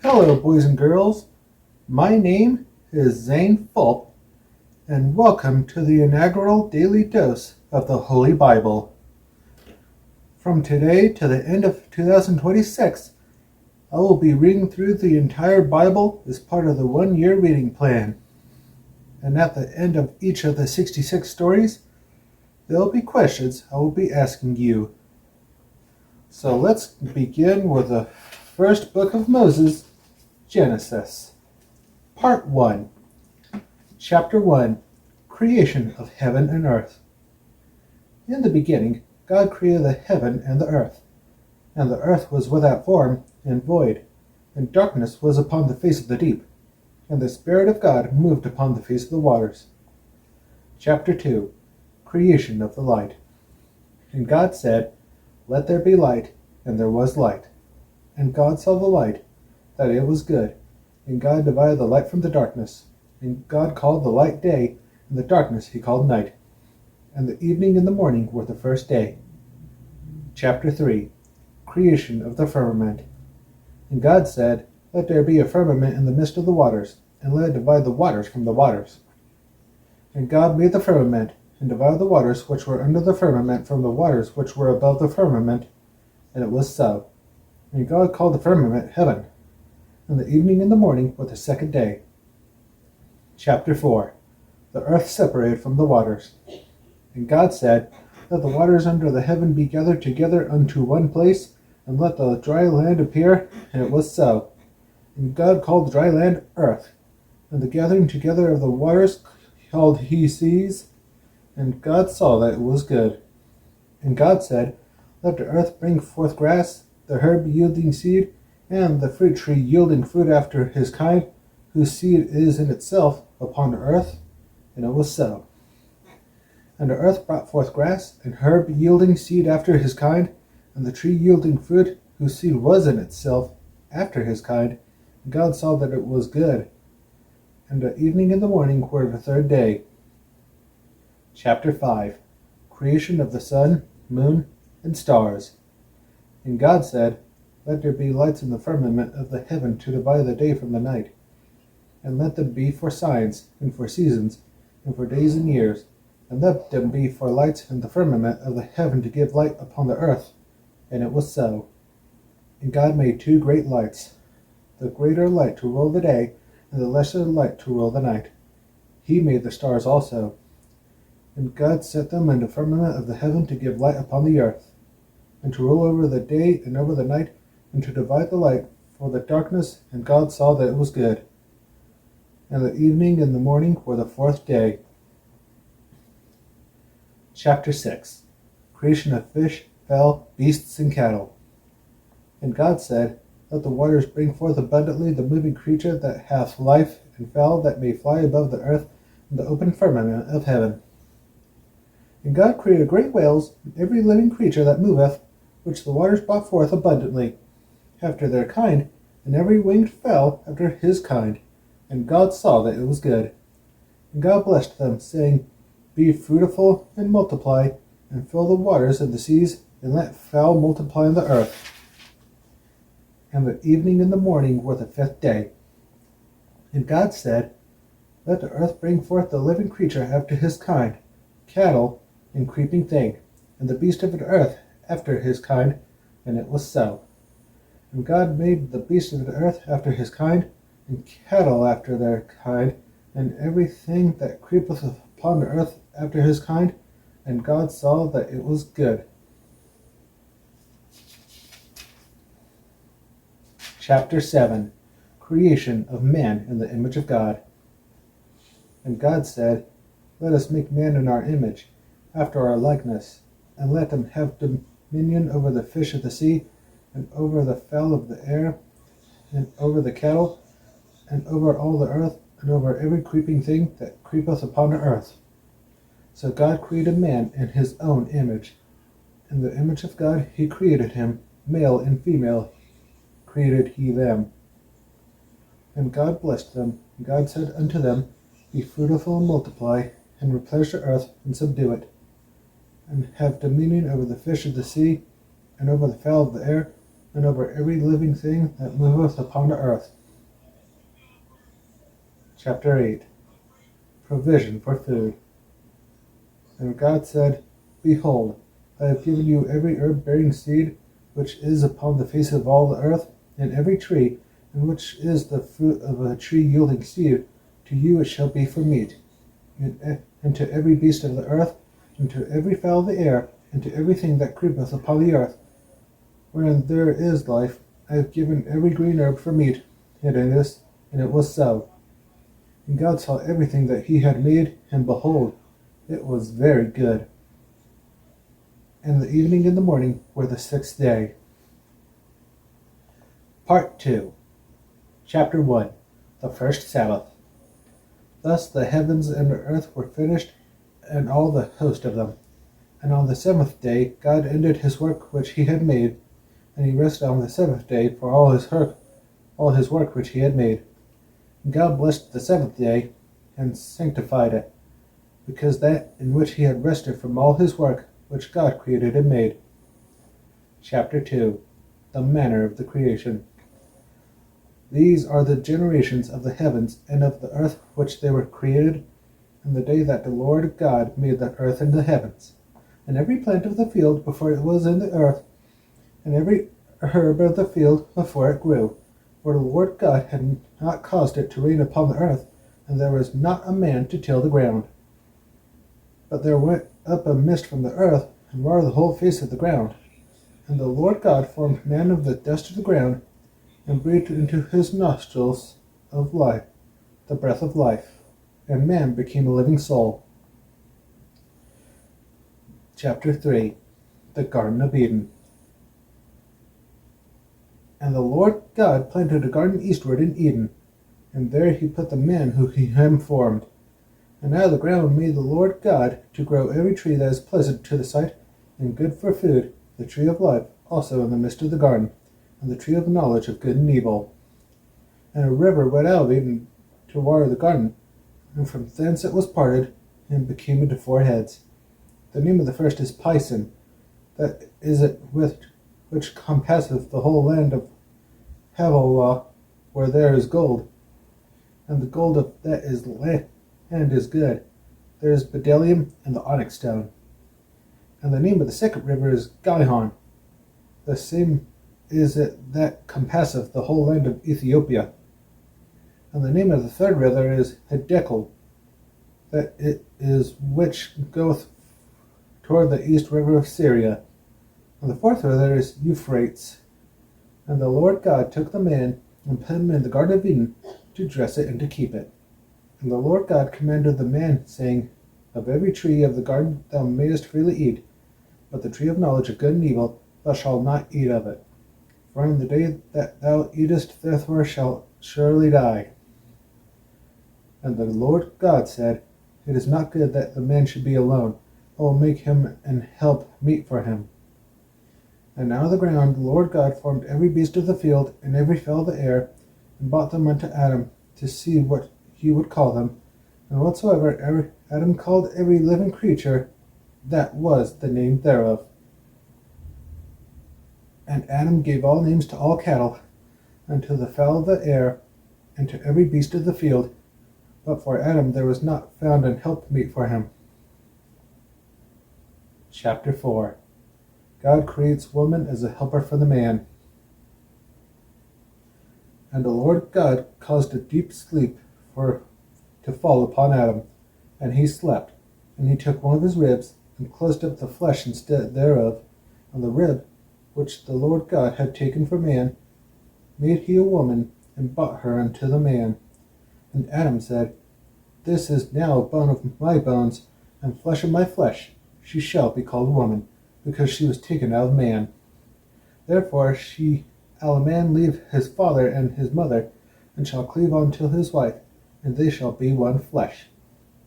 Hello, boys and girls. My name is Zane Fulp, and welcome to the inaugural daily dose of the Holy Bible. From today to the end of 2026, I will be reading through the entire Bible as part of the one-year reading plan. And at the end of each of the 66 stories, there will be questions I will be asking you. So let's begin with the first book of Moses, Genesis. Part 1. Chapter 1. Creation of heaven and earth. In the beginning, God created the heaven and the earth. And the earth was without form and void, and darkness was upon the face of the deep. And the Spirit of God moved upon the face of the waters. Chapter 2. Creation of the light. And God said, "Let there be light," and there was light. And God saw the light, that it was good. And God divided the light from the darkness. And God called the light day, and the darkness he called night. And the evening and the morning were the first day. Chapter 3. Creation of the firmament. And God said, "Let there be a firmament in the midst of the waters, and let it divide the waters from the waters." And God made the firmament, and divided the waters which were under the firmament from the waters which were above the firmament, and it was so. And God called the firmament heaven. And the evening and the morning were the second day. Chapter 4. The earth separated from the waters. And God said, "Let the waters under the heaven be gathered together unto one place, and let the dry land appear," and it was so. And God called the dry land earth, and the gathering together of the waters called he seas. And God saw that it was good. And God said, "Let the earth bring forth grass, the herb yielding seed, and the fruit tree yielding fruit after his kind, whose seed is in itself upon the earth," and it was so. And the earth brought forth grass, and herb yielding seed after his kind, and the tree yielding fruit, whose seed was in itself after his kind. And God saw that it was good. And the evening and the morning were the third day. Chapter 5. Creation of the sun, moon, and stars. And God said, "Let there be lights in the firmament of the heaven to divide the day from the night. And let them be for signs, and for seasons, and for days and years. And let them be for lights in the firmament of the heaven to give light upon the earth." And it was so. And God made two great lights, the greater light to rule the day, and the lesser light to rule the night. He made the stars also. And God set them in the firmament of the heaven to give light upon the earth, and to rule over the day and over the night, and to divide the light for the darkness. And God saw that it was good. And the evening and the morning were the fourth day. Chapter 6. Creation of fish, fowl, beasts, and cattle. And God said, "Let the waters bring forth abundantly the moving creature that hath life, and fowl that may fly above the earth in the open firmament of heaven." And God created great whales, and every living creature that moveth, which the waters brought forth abundantly, after their kind, and every winged fowl after his kind. And God saw that it was good. And God blessed them, saying, "Be fruitful, and multiply, and fill the waters of the seas, and let fowl multiply on the earth." And the evening and the morning were the fifth day. And God said, "Let the earth bring forth the living creature after his kind, cattle, and creeping thing, and the beast of the earth after his kind," and it was so. And God made the beast of the earth after his kind, and cattle after their kind, and everything that creepeth upon the earth after his kind, and God saw that it was good. Chapter 7. Creation of man in the image of God. And God said, "Let us make man in our image, after our likeness, and let them have dominion over the fish of the sea, and over the fowl of the air, and over the cattle, and over all the earth, and over every creeping thing that creepeth upon the earth." So God created man in his own image. In the image of God he created him, male and female created he them. And God blessed them, and God said unto them, "Be fruitful and multiply, and replenish the earth, and subdue it, and have dominion over the fish of the sea, and over the fowl of the air, and over every living thing that moveth upon the earth. Chapter 8. Provision for food. And God said, Behold, I have given you every herb-bearing seed which is upon the face of all the earth, and every tree, and which is the fruit of a tree yielding seed, to you it shall be for meat. And to every beast of the earth, and to every fowl of the air, and to everything that creepeth upon the earth, wherein there is life, I have given every green herb for meat. And it was so. And God saw everything that he had made, and behold, it was very good. And the evening and the morning were the sixth day. Part 2. Chapter 1. The first Sabbath. Thus the heavens and the earth were finished, and all the host of them. And on the seventh day God ended his work which he had made, and he rested on the seventh day for all his work which he had made. And God blessed the seventh day, and sanctified it, because that in which he had rested from all his work which God created and made. Chapter 2. The manner of the creation. These are the generations of the heavens and of the earth which they were created, in the day that the Lord God made the earth and the heavens, and every plant of the field before it was in the earth, and every herb of the field before it grew. For the Lord God had not caused it to rain upon the earth, and there was not a man to till the ground. But there went up a mist from the earth, and watered the whole face of the ground. And the Lord God formed man of the dust of the ground, and breathed into his nostrils of life the breath of life, and man became a living soul. Chapter 3. The Garden of Eden. And the Lord God planted a garden eastward in Eden, and there he put the man who he had formed. And out of the ground made the Lord God to grow every tree that is pleasant to the sight, and good for food, the tree of life also in the midst of the garden, and the tree of knowledge of good and evil. And a river went out of Eden to water the garden, and from thence it was parted, and became into 4 heads. The name of the first is Pison, that is it which compasseth the whole land of Havilah, where there is gold. And the gold of that is land is good. There is bdellium and the onyx stone. And the name of the second river is Gihon. The same is it that compasseth the whole land of Ethiopia. And the name of the third river is Hiddekel, that it is which goeth toward the east river of Syria. And the fourth river is Euphrates. And the Lord God took the man, and put him in the garden of Eden, to dress it and to keep it. And the Lord God commanded the man, saying, Of every tree of the garden thou mayest freely eat, but the tree of knowledge of good and evil thou shalt not eat of it. For in the day that thou eatest therefore shalt surely die. And the Lord God said, It is not good that the man should be alone. I will make him an help meet for him. And out of the ground the Lord God formed every beast of the field, and every fowl of the air, and brought them unto Adam, to see what he would call them. And whatsoever Adam called every living creature, that was the name thereof. And Adam gave all names to all cattle, and to the fowl of the air, and to every beast of the field. But for Adam there was not found an helpmeet for him. Chapter 4. God creates woman as a helper for the man. And the Lord God caused a deep sleep to fall upon Adam, and he slept. And he took one of his ribs, and closed up the flesh instead thereof, and the rib which the Lord God had taken from man made he a woman, and brought her unto the man. And Adam said, This is now bone of my bones, and flesh of my flesh. She shall be called woman, because she was taken out of man. Therefore shall a man leave his father and his mother, and shall cleave unto his wife, and they shall be one flesh.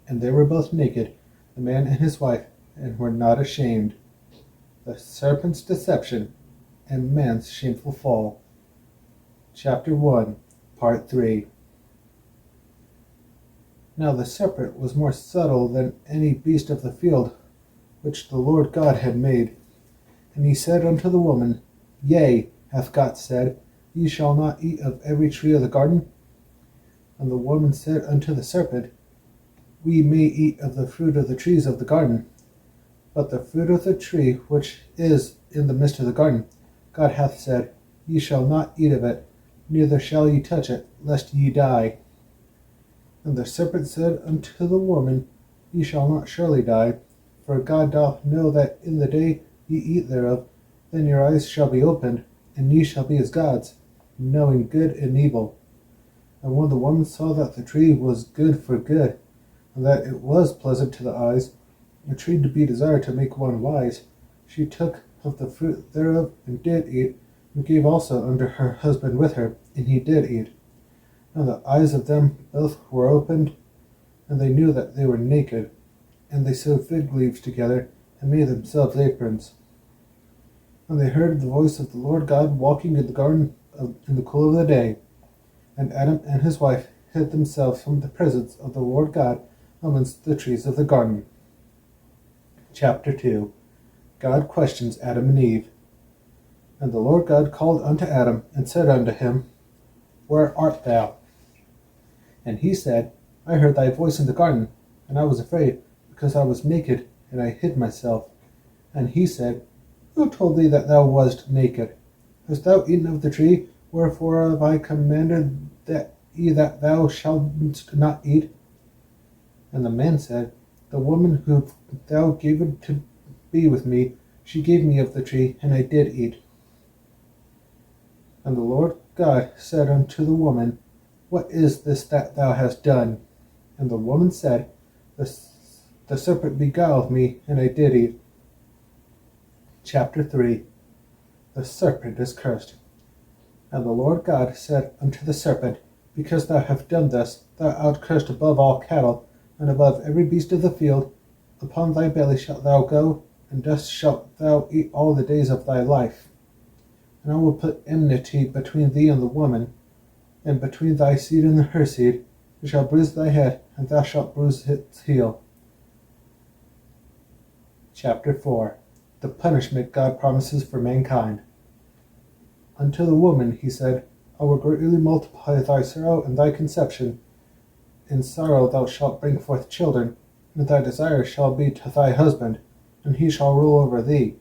And they were both naked, the man and his wife, and were not ashamed. The serpent's deception, and man's shameful fall. Chapter 1, Part 3. Now the serpent was more subtle than any beast of the field which the Lord God had made. And he said unto the woman, Yea, hath God said, Ye shall not eat of every tree of the garden? And the woman said unto the serpent, We may eat of the fruit of the trees of the garden, but the fruit of the tree which is in the midst of the garden, God hath said, Ye shall not eat of it, neither shall ye touch it, lest ye die. And the serpent said unto the woman, Ye shall not surely die, for God doth know that in the day ye eat thereof, then your eyes shall be opened, and ye shall be as gods, knowing good and evil. And when the woman saw that the tree was good for good, and that it was pleasant to the eyes, a tree to be desired to make one wise, she took of the fruit thereof, and did eat, and gave also unto her husband with her, and he did eat. And the eyes of them both were opened, and they knew that they were naked. And they sewed fig leaves together, and made themselves aprons. And they heard the voice of the Lord God walking in the garden in the cool of the day. And Adam and his wife hid themselves from the presence of the Lord God amongst the trees of the garden. Chapter 2. God questions Adam and Eve. And the Lord God called unto Adam, and said unto him, Where art thou? And he said, I heard thy voice in the garden, and I was afraid, because I was naked, and I hid myself. And he said, Who told thee that thou wast naked? Hast thou eaten of the tree, wherefore have I commanded that thou shalt not eat? And the man said, The woman whom thou gavest to be with me, she gave me of the tree, and I did eat. And the Lord God said unto the woman, What is this that thou hast done? And the woman said, The serpent beguiled me, and I did eat. Chapter 3. The serpent is cursed. And the Lord God said unto the serpent, Because thou hast done thus, thou art cursed above all cattle, and above every beast of the field. Upon thy belly shalt thou go, and dust shalt thou eat all the days of thy life. And I will put enmity between thee and the woman, and between thy seed and her seed. It shall bruise thy head, and thou shalt bruise its heel. Chapter 4. The punishment God promises for mankind. Unto the woman he said, I will greatly multiply thy sorrow and thy conception. In sorrow thou shalt bring forth children, and thy desire shall be to thy husband, and he shall rule over thee.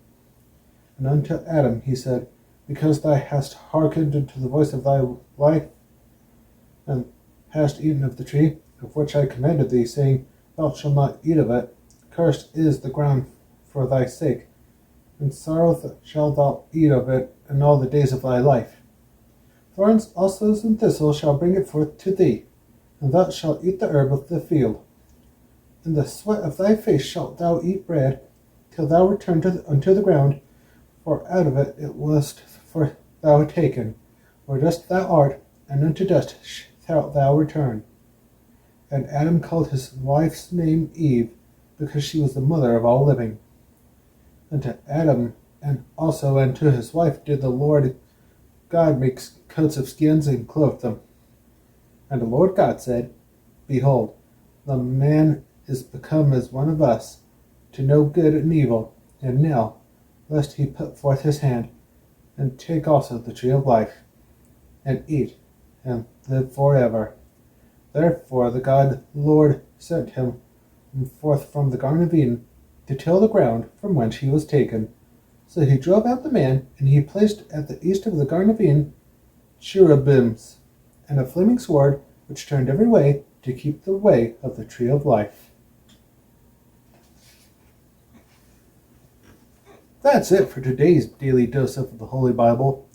And unto Adam he said, Because thou hast hearkened unto the voice of thy wife, and hast eaten of the tree, of which I commanded thee, saying, Thou shalt not eat of it, cursed is the ground for thy sake. In sorrow shalt thou eat of it in all the days of thy life. Thorns also and thistles shall bring it forth to thee, and thou shalt eat the herb of the field. In the sweat of thy face shalt thou eat bread, till thou return unto the ground, for out of it wast for thou taken. For dust thou art, and unto dust shalt thou return. And Adam called his wife's name Eve, because she was the mother of all living. And to Adam and to his wife did the Lord God make coats of skins and clothe them. And the Lord God said, Behold, the man is become as one of us, to know good and evil. And now, lest he put forth his hand, and take also the tree of life, and eat, and live forever. Therefore the God Lord sent him forth from the Garden of Eden, to till the ground from whence he was taken. So he drove out the man, and he placed at the east of the Garden of Eden cherubims, and a flaming sword, which turned every way, to keep the way of the tree of life. That's it for today's daily dose of the Holy Bible.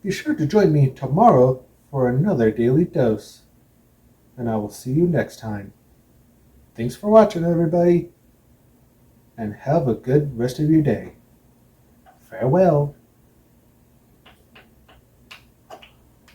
Be sure to join me tomorrow for another daily dose, and I will see you next time. Thanks for watching, everybody, and have a good rest of your day. Farewell.